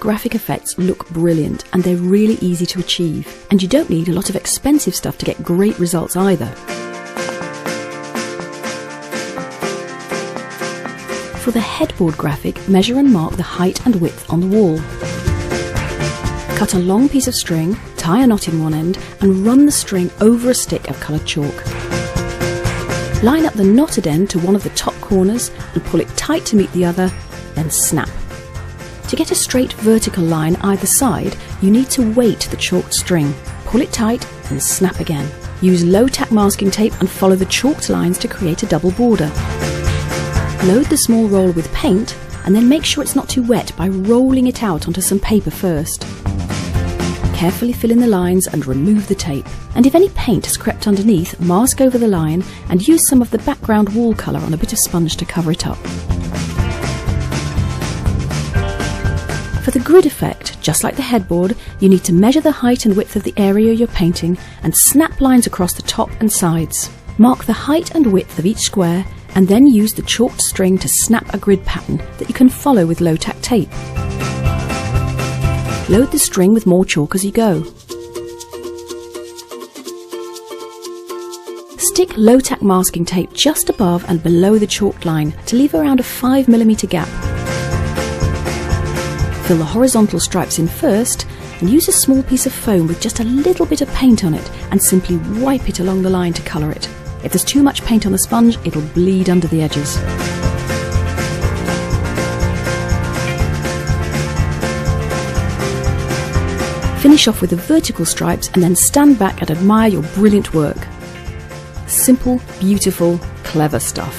Graphic effects look brilliant and they're really easy to achieve, and you don't need a lot of expensive stuff to get great results either. For the headboard graphic, measure and mark the height and width on the wall. Cut a long piece of string, tie a knot in one end and run the string over a stick of coloured chalk. Line up the knotted end to one of the top corners and pull it tight to meet the other, then snap. To get a straight vertical line either side, you need to weight the chalked string. Pull it tight and snap again. Use low-tack masking tape and follow the chalked lines to create a double border. Load the small roller with paint and then make sure it's not too wet by rolling it out onto some paper first. Carefully fill in the lines and remove the tape. And if any paint has crept underneath, mask over the line and use some of the background wall colour on a bit of sponge to cover it up. For the grid effect, just like the headboard, you need to measure the height and width of the area you're painting and snap lines across the top and sides. Mark the height and width of each square and then use the chalked string to snap a grid pattern that you can follow with low-tack tape. Load the string with more chalk as you go. Stick low-tack masking tape just above and below the chalked line to leave around a 5mm gap. Fill the horizontal stripes in first and use a small piece of foam with just a little bit of paint on it and simply wipe it along the line to colour it. If there's too much paint on the sponge, it'll bleed under the edges. Finish off with the vertical stripes and then stand back and admire your brilliant work. Simple, beautiful, clever stuff.